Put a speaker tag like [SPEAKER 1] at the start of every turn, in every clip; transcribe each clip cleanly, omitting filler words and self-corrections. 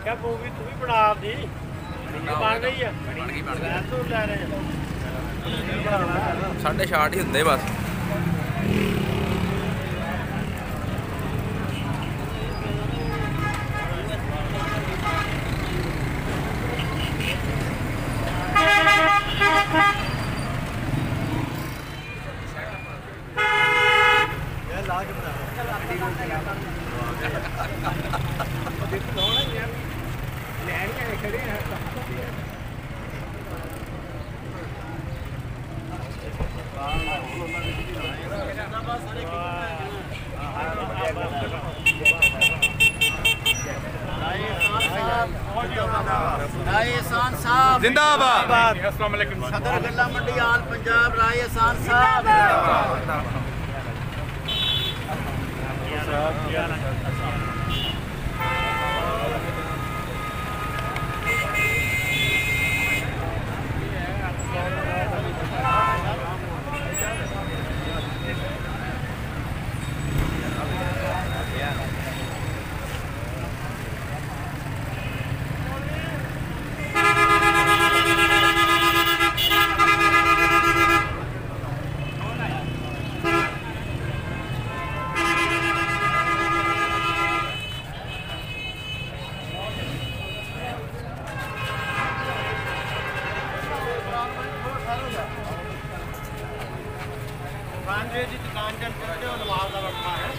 [SPEAKER 1] क्या मूवी तू भी बना दी बन गई है तू ले रहे
[SPEAKER 2] 6:30 ही होंगे बस जिंदाबाद अस्सलाम वालेकुम सदर गल्ला मंडी आल पंजाब राय एहसान साहब दुकान जब नवाज का बैठा है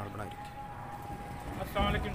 [SPEAKER 2] बनाई अस्सलाम वालेकुम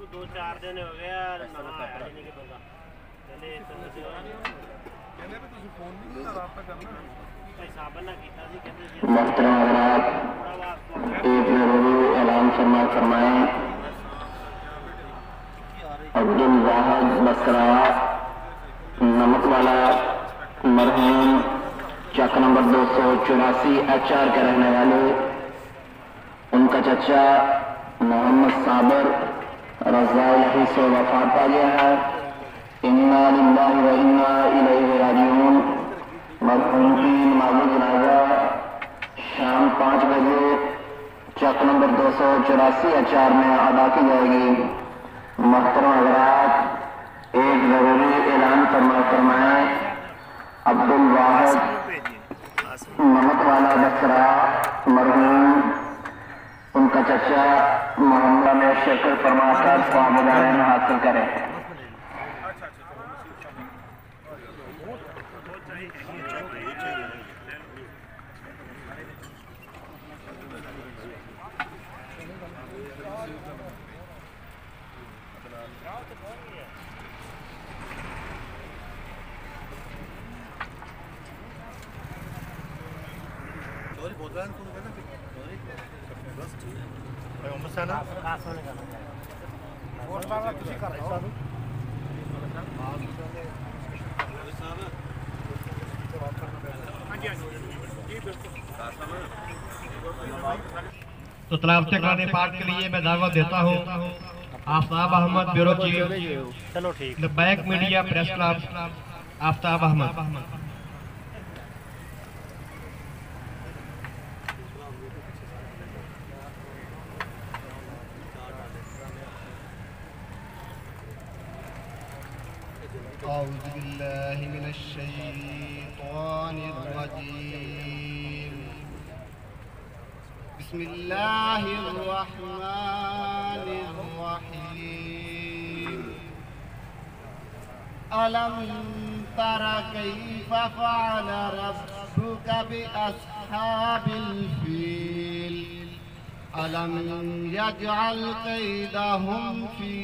[SPEAKER 1] दो चार दिन हो गया
[SPEAKER 3] ऐलान फरमाएं। अब्दुल वाहिद बसरा नमक वाला मरहूम चक नंबर 284 HR के रहने वाले, उनका चचा मोहम्मद साबर रज़ाई से वफात पा गया है। इन्ना लिल्लाहि व इन्ना इलैहि राजिऊन। मरहूम की नमाज़ जनाज़ा शाम 5 बजे चक नंबर 284 HR में अदा की जाएगी। मोहतरम हज़रात, एक ज़रूरी ऐलान फरमाएं। अब्दुल वाहिद नमक वाला बसरा मरहूम, उनका चचा मोहम्मद में शिरकत फरमाकर स्वाबदारे में हासिल करें।
[SPEAKER 4] तो तलावत कुरान पाक के लिए मैं दावत देता हूँ। आफ्ताब अहमद ब्यूरो चीफ,
[SPEAKER 1] चलो ठीक।
[SPEAKER 4] Back media press club, Aftab Ahmed. अऊज़ु बिल्लाहि मिनश शैतानिर रजीम। बिस्मिल्लाहिर रहमानिर रहीम। अलम तरा कैफ़ फ़अल रब्बुका बिअस्हाबिल फ़ील। अलम यजअल कैदहुम फ़ी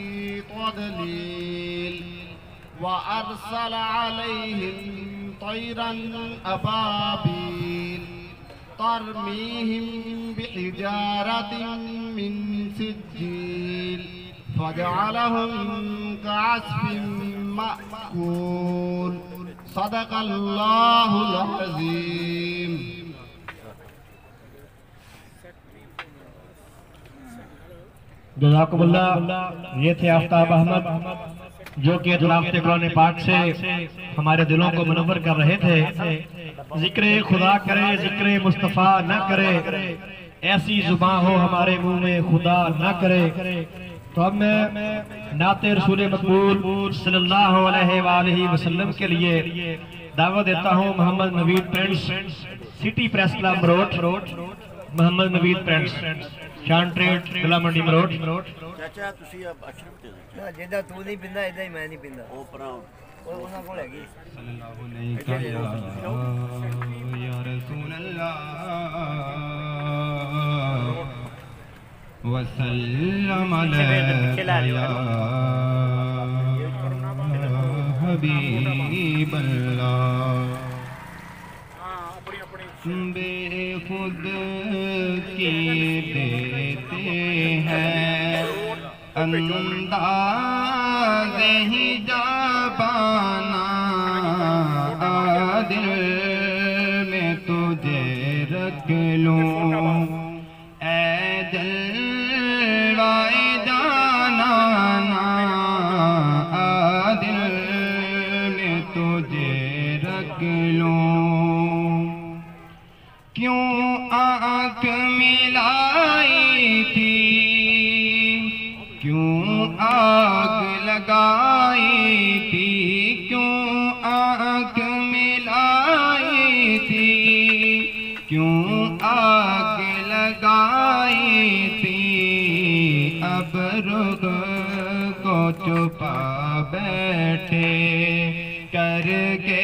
[SPEAKER 4] तदलील। वअरसल अलैहिम तैरन अबाबील तरमीहिम बिहिजारतिन मिन सिज्जील फजअलहुम कअस्फिन मअकूल। सदक़ल्लाहुल अज़ीम। जज़ाकुमुल्लाह। ये थे आफ्ताब अहमद जो कि तलावत कुरान पाक से हमारे दिलों को मुनव्वर कर रहे थे। जिक्र खुदा करे, जिक्र मुस्तफ़ा न करे, ऐसी जुबान हो हमारे मुंह में खुदा न करे। तो अब मैं नाते रसूल मकबूल सल्लल्लाहु अलैहि वसल्लम के लिए दावत देता हूँ। Mohammad Naveed prints, city press club road, Mohammad Naveed prints, Shan trade, Galla Mandi मरोड़।
[SPEAKER 2] चाचा तुसी अब अशरफ दे दो
[SPEAKER 5] ना जिदा तू नहीं पिंदा इदा ही मैं नहीं पिंदा।
[SPEAKER 2] ओ परा
[SPEAKER 5] ਉਹ ਉਹਨਾਂ ਕੋਲ ਹੈਗੀ।
[SPEAKER 4] सल्लल्लाहु अलैहि या रसूल अल्लाह वसल्लम अलैका या हबीब अल्लाह। बेखुद की देते हैं अंदाज़ ही जाबाना, दिल में तुझे रख लूं ऐ जलवाए जाना, दिल में तुझे रख लूं। क्यों आँख मिलाई थी, क्यों आग लगाई थी, क्यों आँख मिलाई थी, क्यों आग लगाई थी। अब रुख को छुपा बैठे
[SPEAKER 6] थे करके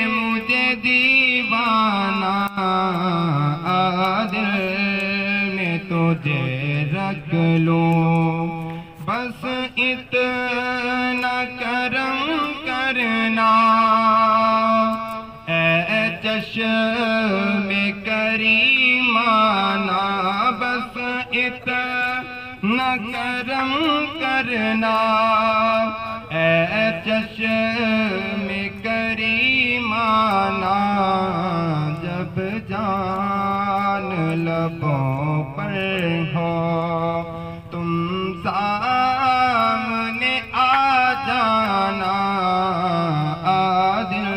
[SPEAKER 6] मुझे दीवाना, दिल में तुझे रख लूं, बस इतना करम करना ऐ चश्मे करीमाना, बस इतना करम करना ऐ चश्मे करीमाना, जब जान लबों पर हो तुम सामने आ जाना, दिल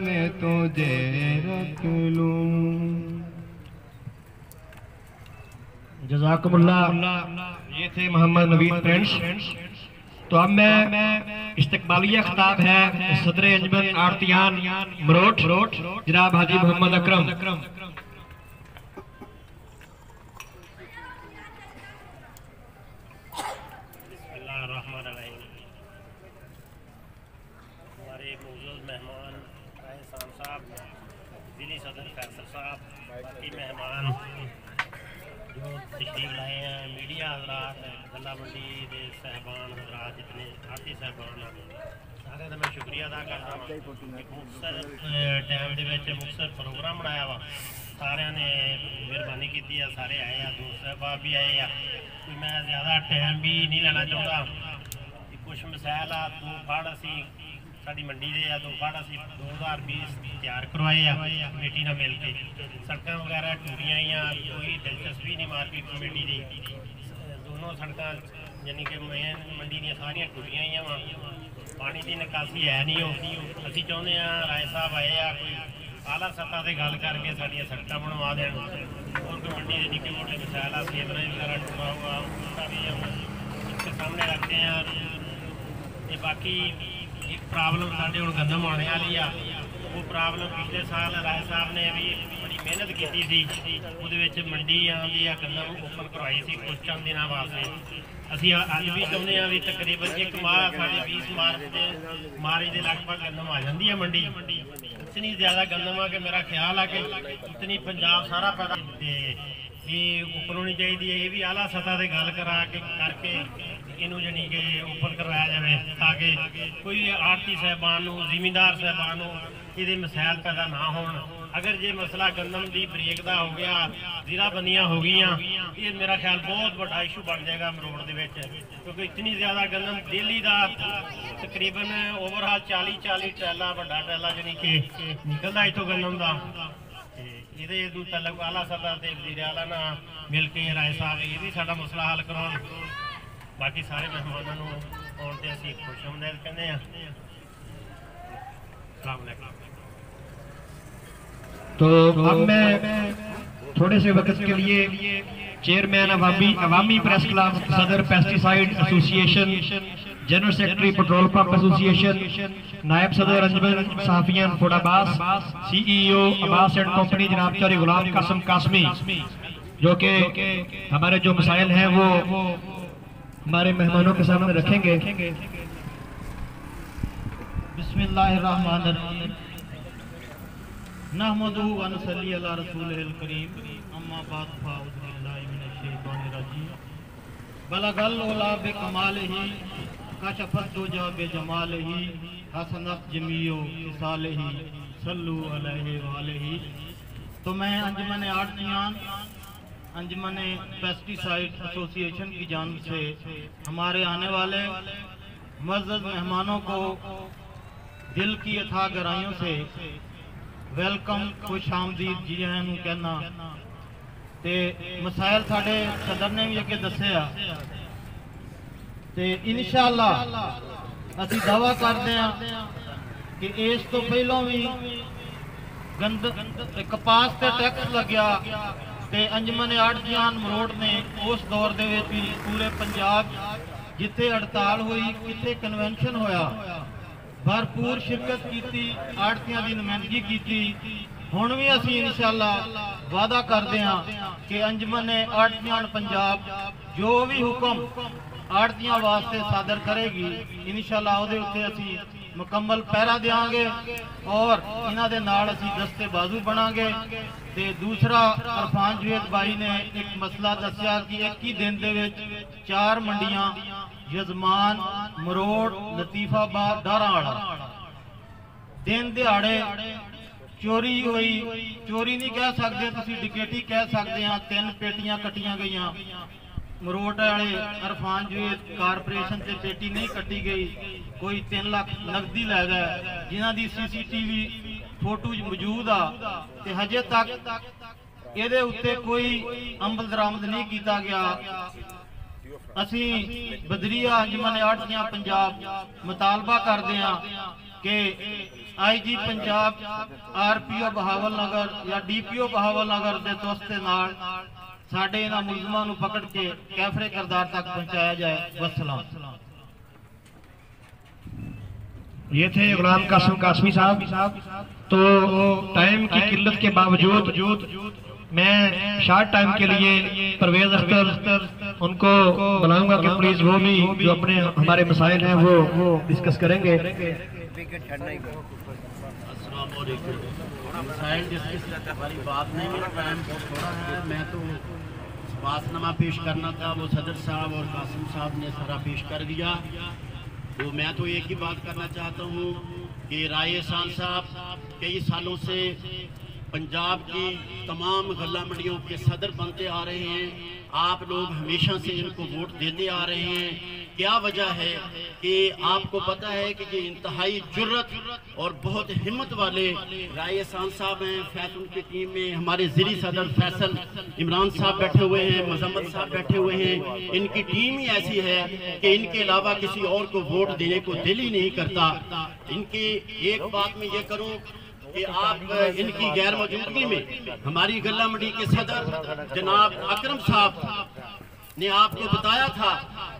[SPEAKER 6] में तुझे रख लूं।
[SPEAKER 4] जज़ाकुमुल्लाह। ये थे मोहम्मद नवीद फ्रेंड्स। तो अब मैं इस्तकबालिया खिताब है सदर अंजमन आरतियान मरोट जनाब हाजी मोहम्मद अकरम।
[SPEAKER 1] हमारे मौजूद मेहमान रायसान साहब, जिली सदर फैसल साहब, बाकी मेहमान जो तशरीफ लाए हैं, मीडिया हजरात, गला मंडी के साहबान हजरात, जितने आरती साहबान सारे का मैं शुक्रिया अदा करता हूँ। मुख्तर टाइम के मुख्तर प्रोग्राम बनाया वा, सारे ने मेहरबानी की है, सारे आए हैं, दोस्त साहब भी आए हैं। कोई मैं ज़्यादा टाइम भी नहीं लेना चाहता। कुछ मसैल आ दो फड़ असी साड़ी मंडी के दो फड़ असी 2020 तैयार करवाए कमेटी ने मिल के, सड़क वगैरह टूटियां कोई दिलचस्पी नहीं मार्केट कमेटी की, दोनों सड़क यानी कि मेन मंडी दी सारियां टूटियां ही वा, पानी की निकासी है नहीं हो। असी चाहते हैं राय साहब आए कोई आला सतह से गल करके साड़ियाँ सड़क बनवा दें, और कोई मंडी के निके मोटे मसैल आ सेवरेज वगैरह टूटा हुआ उसका भी हम इसके सामने रखते हैं। ते बाकी एक प्रॉब्लम साढ़े हुण गंदम आने वाली आ, वो प्रॉब्लम पिछले साल राय साहब ने भी बड़ी मेहनत की थी, उहदे विच मंडी आंदी आ गंदम ओपन करवाई सी कुछ चंद दिनों वास्ते। असीं अज भी चाहुंदे आ भी तकरीबन एक माह साढ़े 20 मार्च के लगभग गंदम आ जाती है मंडी। इतनी ज़्यादा गंदम आ कि मेरा ख्याल है कि इतनी पंजाब सारा पैदा ये ओपन होनी चाहिए, ये भी आला सतह से गल करा के करके इनू जानी कि ओपन करवाया जाए, ताकि कोई आड़ती साहबान जिमींदार साहबान ये मसैल पैदा ना हो। अगर ये मसला गंदम की ब्रेक का हो गया, जीराबंदियाँ हो गई, ये मेरा ख्याल बहुत बड़ा इशू बन जाएगा मरोड़ के, क्योंकि इतनी ज़्यादा गंदम डेली का तकरीबन ओवरऑल 40 ट्रैला बड़ा ट्रैला जानी कि निकलता इतों गंदम का। ये तलब आला सतह से वज़ीर आला ना मिल के राय साहब ये भी साडा मसला हल कराउण। बाकी सारे मेहमानों आउण ते असीं खुशामदीद कहते हैं। अस्सलाम वालेकुम।
[SPEAKER 4] तो अब मैं थोड़े से वक्त के लिए चेयरमैन अवामी प्रेस क्लब, सदर pesticide association, general secretary petrol pump association, नायब सदर अंजमन सहाफियान फोडाबास, CEO अब्बास एंड कंपनी जनाब चौधरी गुलाम कासिम कासमी, जो कि हमारे जो मसाइल हैं वो हमारे मेहमानों के सामने रखेंगे।
[SPEAKER 7] बिस्मिल्लाहिर्रहमानिर्रहीम, नहमदुहु व नसल्ली अला रसूलिहिल करीम, अम्मा बाद फ़ाऊज़ु बिल्लाहि मिनश शैतानिर रजीम। बलगल उला बिकमालिही कशफत दुजा बिजमालिही, हसनत जमीओ खिसालिही, सल्लु अलैहि व आलिही। तो मैं अंजुमन आड़तियान, अंजुमन पेस्टिसाइड एसोसिएशन की जानिब से हमारे आने वाले मुअज़्ज़ज़ मेहमानों को दिल की अथाह गहराइयों से वेलकम, खुश आमदीद जी आयां नूं कहना। ते मसाइल साडे सदर ने भी अगे दस्सिया ते इंशाअल्लाह असीं दावा करते हैं कि इस तो पहलों भी कपास ते टैक्स लग्या ते अंजुमन आड़तियान मरोड़ ने उस दौर दे विच भी पूरे पंजाब जिथे हड़ताल हुई, किथे कन्वेंशन होया, भरपूर शिरकत की, आड़तियां की नुमाइंदगी की। हुण भी असीं इंशाअल्लाह वादा करते हैं कि अंजुमन आड़तियान पंजाब जो भी हुक्म आड़तियां वास्ते सादर करेगी। इंशाअल्लाह ਉਹਦੇ ਉੱਤੇ ਅਸੀਂ मुकम्मल पहरा देंगे और इन्हां दे नाल असीं दस्ते बाजू बनांगे। ते दूसरा अरफान जवेद भाई ने एक मसला दस्या कि एक ही दिन दे विच 4 मंडियां यजमान, मरोड़, लतीफाबाद, दारावाड़ा दिन दिहाड़े चोरी हुई। चोरी नहीं कह सकते, तुसीं डिकेटी कह सकते हैं। 3 पेटियां कट्टियां गईयां। मरोट वाले अरफान जवेद कारपोरेशन से पेटी नहीं कट्टी गई। कोई 3 लाख नकदी लै गए जिन्हां दी CCTV फोटो मौजूद आ ते हजे तक इहदे उत्ते कोई अमल दरामद नहीं किया गया। असी बदरिया अंजुमन आड़तियां पंजाब मुतालबा करते हैं कि IG पंजाब RPO बहावल नगर या DPO बहावल नगर के दोस्ते नाल साडे इन्हां मुलजमां नूं पकड़ के कैफरे करदार तक पहुंचाया जाए। वस्सलाम।
[SPEAKER 4] ये थे गुलाम कासिम कासमी साहब। तो टाइम की किल्लत के बावजूद मैं शार्ट टाइम के लिए परवेज अख्तर उनको बुलाऊंगा कि प्लीज वो भी जो अपने हमारे मसाइल हैं वो डिस्कस करेंगे।
[SPEAKER 1] मसाइल डिस्कस वाली बात नहीं, मेरा टाइम बहुत थोड़ा है। मैं तो बातनामा पेश करना था, वो सदर साहब और कासिम साहब ने सारा पेश कर दिया। तो मैं तो एक ही बात करना चाहता हूँ कि राय एहसान साहब कई सालों से पंजाब की तमाम गल्ला मंडियों के सदर बनते आ रहे हैं। आप लोग हमेशा से इनको वोट देते आ रहे हैं। क्या वजह है कि आपको पता है कि ये इंतहाई जुर्रत और बहुत हिम्मत वाले राय एहसान साहब हैं। फैसल की टीम में हमारे ज़िली सदर फैसल इमरान साहब बैठे हुए हैं, मजम्मत साहब बैठे हुए हैं। इनकी टीम ही ऐसी है कि इनके अलावा किसी और को वोट देने को दिल ही नहीं करता। इनकी एक बात मैं ये करूँ कि आप इनकी गैर मौजूदगी में हमारी गल्ला मंडी के सदर जनाब अकरम साहब ने आपको बताया था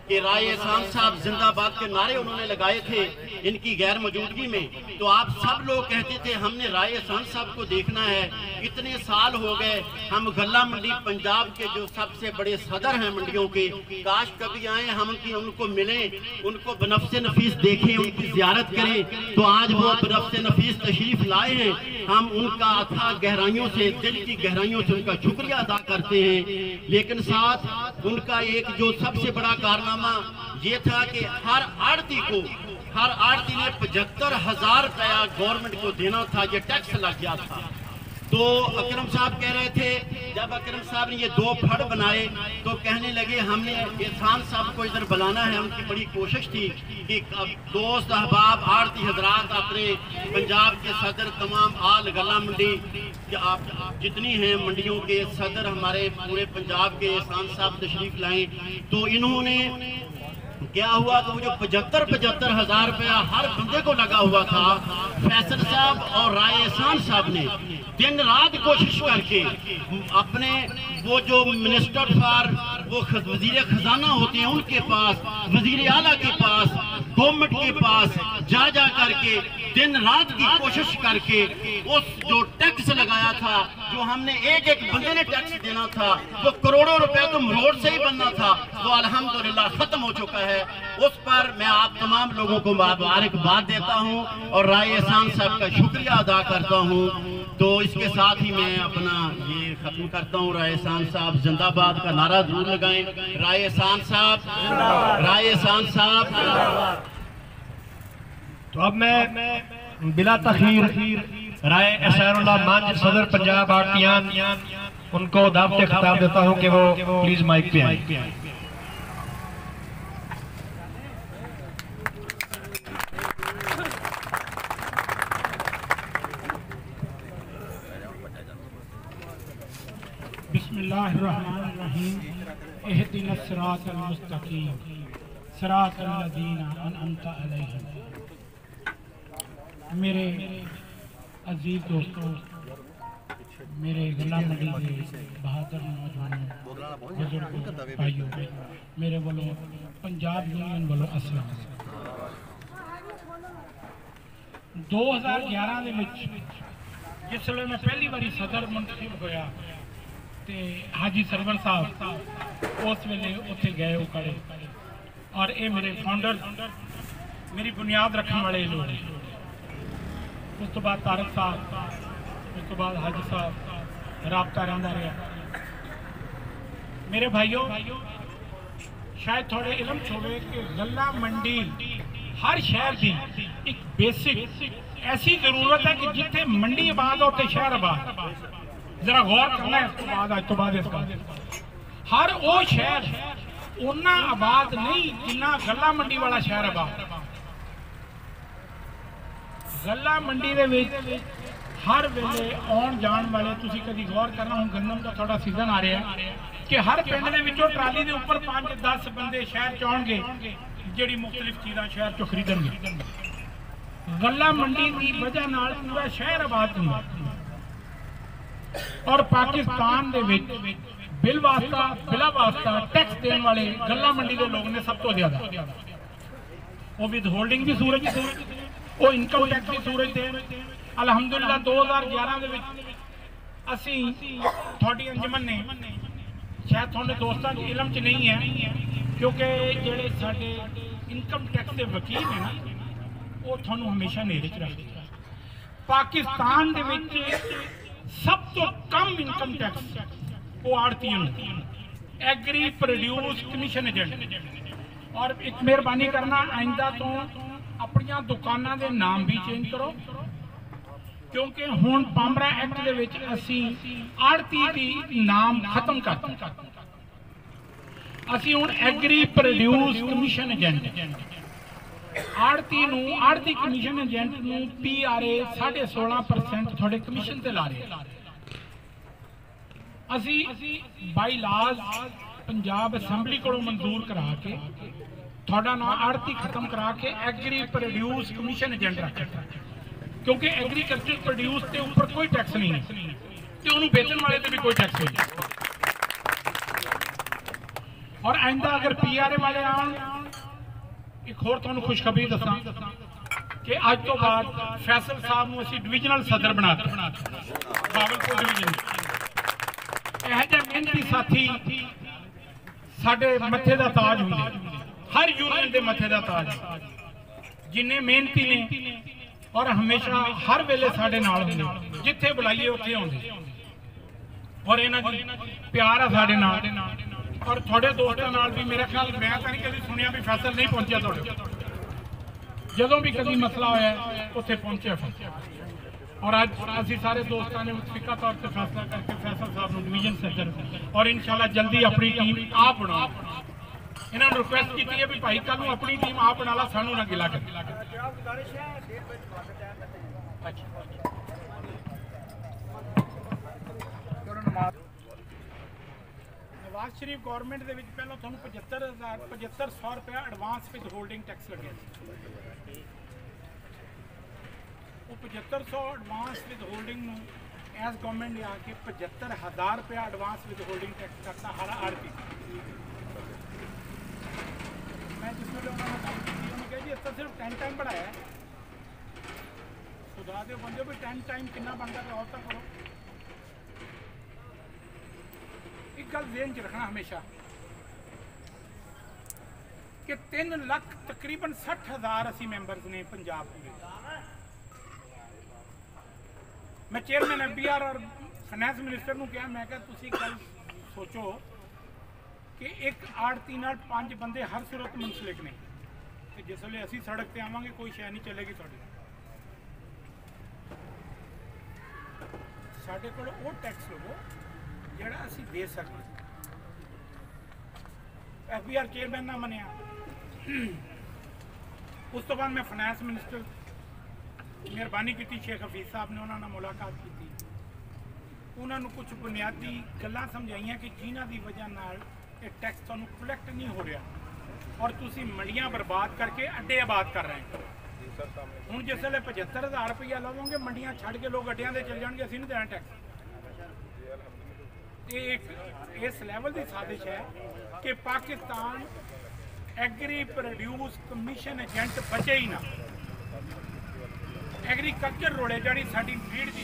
[SPEAKER 1] कि राय एहसान साहब जिंदाबाद के नारे उन्होंने लगाए थे इनकी गैर मौजूदगी में। तो आप सब लोग कहते थे हमने राय एहसान साहब को देखना है। इतने साल हो गए, हम गल्ला मंडी पंजाब के जो सबसे बड़े सदर हैं मंडियों के, काश कभी आए हम उनको मिलें, उनको बनफ्से नफीस देखें, उनकी ज़ियारत करें। तो आज वो बनफ्से नफीस तशरीफ लाए हैं। हम उनका अथाह गहराइयों से, दिल की गहराइयों से उनका शुक्रिया अदा करते हैं। लेकिन साथ उनका एक जो सबसे बड़ा कारनामा ये था कि हर आड़ती ने 75,000 रुपया गवर्नमेंट को देना था, ये टैक्स लग गया था। तो अकरम साहब कह रहे थे, जब अकरम साहब ने ये 2 फड़ बनाए तो कहने लगे हमने एहसान साहब को इधर बुलाना है। उनकी बड़ी कोशिश थी कि दोस्त अहबाब आड़ती हजरात अपने पंजाब के सदर तमाम आल गल्ला मंडी आप जितनी हैं मंडियों के सदर हमारे पूरे पंजाब के एहसान साहब तशरीफ लाएं। तो इन्होंने क्या हुआ कि वो जो 75,000 रुपया हर बंदे को लगा हुआ था, फैसल साहब और राय एहसान साहब ने दिन रात कोशिश करके अपने वो जो मिनिस्टर फॉर वो वजीर खजाना होते हैं उनके पास, वजीर आला के पास, गवर्नमेंट के पास जा करके दिन रात की कोशिश करके उस जो टैक्स लगाया था, जो हमने एक बंदे ने टैक्स देना था, जो करोड़ों रुपए तो मरोड़ से ही बनना था, वो अल्हम्दुलिल्लाह खत्म हो चुका है। उस पर मैं आप तमाम लोगों को मुबारकबाद देता हूं और राय एहसान साहब का शुक्रिया अदा करता हूं। तो इसके साथ ही मैं अपना ये खत्म करता हूं। राय एहसान साहब जिंदाबाद का नारा जरूर लगाएं। राय एहसान साहब, राय एहसान साहब।
[SPEAKER 4] तो अब मैं बिला तखीर राय एहसानुल्लाह मांझ सदर पंजाब आड़तियान उनको दावत खिताब देता हूं कि वो प्लीज माइक पे आए।
[SPEAKER 8] बिस्मिल्लाहिर्रहमानिर्रहीम। इहदिनस सिरातल मुस्तकीम सिरातल लज़ीना अनअमता अलैहिम। मेरे अजीज दोस्तों, मेरे गल्ला मंडी के बहादुर नौजवानों, बुजुर्गों, भाइयों, मेरे वालों पंजाब यूनियन वालों अस्सलाम। 2011 ਦੇ ਵਿੱਚ जिसले मैं पहली बारी सदर मुंतखब होया ते हाजी सरवर साहब उस वेले उत्थे गए उकड़े। और ये मेरे फाउंडर मेरी बुनियाद रखने वाले लोग हैं। उस तो बाद तारक साहब, उस तो बाद हाजी साहब राबता रहा रहा। मेरे भाइयों, शायद थोड़े इलम छोड़े कि गल्ला मंडी हर शहर की एक बेसिक ऐसी जरूरत है कि जिथे मंडी आबाद हो तो शहर आबाद। जरा गौर करना है इसको बाद, आज तो बाद इसका हर वो शहर उन्ना आबाद नहीं जिन्ना गल्ला मंडी वाला शहर आबाद। गल्ला मंडी दे विच हर वेले आउण जाण वाले, तुसीं कदी गौर करना, हुण गंदम का थोड़ा सीजन आ रहा है कि हर पिंड दे विचों ट्राली दे उपर 5-10 बंदे शहर च आउणगे जिहड़ी मुख्तलिफ चीज़ां शहर चों खरीदणगे। गल्ला मंडी की वजह नाल पूरा शहर आबाद हुंदा। और पाकिस्तान दे विच बिल वास्ता बिला वास्ता टैक्स देने वाले गल्ला मंडी के लोग ने सब तो ज्यादा। वो विद होल्डिंग भी सूरज, वो इनकम टैक्स भी सूरज दे। अलहमदुलिल्लाह 2011 दे विच असी थोड़ी अंजमन ने, शायद थोड़े दोस्तों के इलम च नहीं है क्योंकि जेड़े साडे इनकम टैक्स के वकील हैं ना, वो थानू हमेशा नेड़े च रखते। पाकिस्तान दे विच सब तो कम इनकम टैक्स वो आड़तियों, एग्री प्रोड्यूस कमीशन एजेंट। और एक मेहरबानी करना, आइंदा तो अपनिया दुकाना के नाम भी चेंज करो क्योंकि हुण पामरा एक्ट दे विच असी आड़ती की नाम खत्म करते। असी हुण एग्री प्रोड्यूस कमीशन एजेंट आड़ती नूं, आड़ती कमीशन एजेंट नूं PRA 16.5% थोड़े कमीशन ते ला रहे। असी बाई लाज पंजाब असैंबली को मंजूर करा के थोड़ा ना आड़ती खत्म करा के एग्री प्रोड्यूस कमीशन एजेंट रख, क्योंकि एग्रीकल्चर प्रोड्यूस के ऊपर कोई टैक्स नहीं है तो उन्होंने बेचने वाले से भी कोई टैक्स नहीं। और आइंदा अगर PRA वाले आन, एक होर तुहानू खुशखबरी दसा कि अज तो बाद फैसल साहब नूं असीं डिविजनल सदर बना बावलपुर डिवीजन। यह जे मेहनती साथी साडे मथे दा ताज हुंदे, हर यूनियन दे मथे दा ताज, जिन्ने मेहनती ने और हमेशा हर वेले साडे नाल हुंदे, जिथे बुलाइए उत्थे आउंदे। और इन्हां दी प्यार है साडे नाल। और थोड़े दोस्तों नाल भी मेरे ख्याल, मैं तो नहीं कभी सुनिया भी फैसल नहीं पहुंचा थोड़े, जदों भी कभी मसला होया उत्थे पहुंचे फैसल। और अज असीं सारे दोस्तों ने मुतफिका तौर पर फैसला करके फैसल साहब नूं डिवीजन सदर और इंशाल्लाह जल्दी अपनी टीम आप बनाओ। इन्होंने रिक्वेस्ट की है भी भाई कल नूं अपनी टीम आप बना ला, सानू ना गिला कर। नवाज शरीफ गवर्नमेंट के पहले थोड़ा 75,000 रुपया एडवांस विद होल्डिंग टैक्स लगे। वो 7500 advance with holding S government ने आके 75,000 रुपया एडवांस विद होल्डिंग टैक्स करता हर आड़ती। मैं जिस वे उन्होंने गल की, उन्होंने कहा जी इस तरह सिर्फ 10 टाइम बढ़ाया, खुदा दे बंदे भी 10 टाइम कितना बनता है और तक करो। एक गल ज़हन च रखना हमेशा कि 3 लाख तकरीबन 60,000 असी मैंबर्स ने पंजाब पूरे। मैं चेयरमैन FBR और फाइनेंस मिनिस्टर को कहा, मैं तुसी गल सोचो कि एक आड़ती नाल 5 बंदे हर सूरत मुंसलिक ने, तो जिस वे असी सड़क पर आवांगे कोई शय नहीं चलेगी साड़ी। साढ़े कोल वो टैक्स लवो जिहड़ा असी दे सकते। FBR चेयरमैन ना मनिया। उस तो बाद मैं फाइनेंस मिनिस्टर मेहरबानी की शेख हफीज साहब ने उन्होंने मुलाकात की, उन्होंने कुछ बुनियादी गल्लां समझाइयां कि जिन्हां दी वजह नाल ये टैक्स तुहानूं कलैक्ट नहीं हो रहा और तुसी मंडियां बर्बाद करके अड्डे आबाद कर रहे हैं। हुण जिस वेले 75,000 रुपया लवोगे, मंडियां छड्ड के लोग अड्डियां दे चल जाणगे, असीं नहीं देना टैक्स। ये इस लैवल की साजिश है कि Pakistan agri produce commission agent बचे ही ना, एग्रीकल्चर रोड़े जानी साडी भीड़ दी।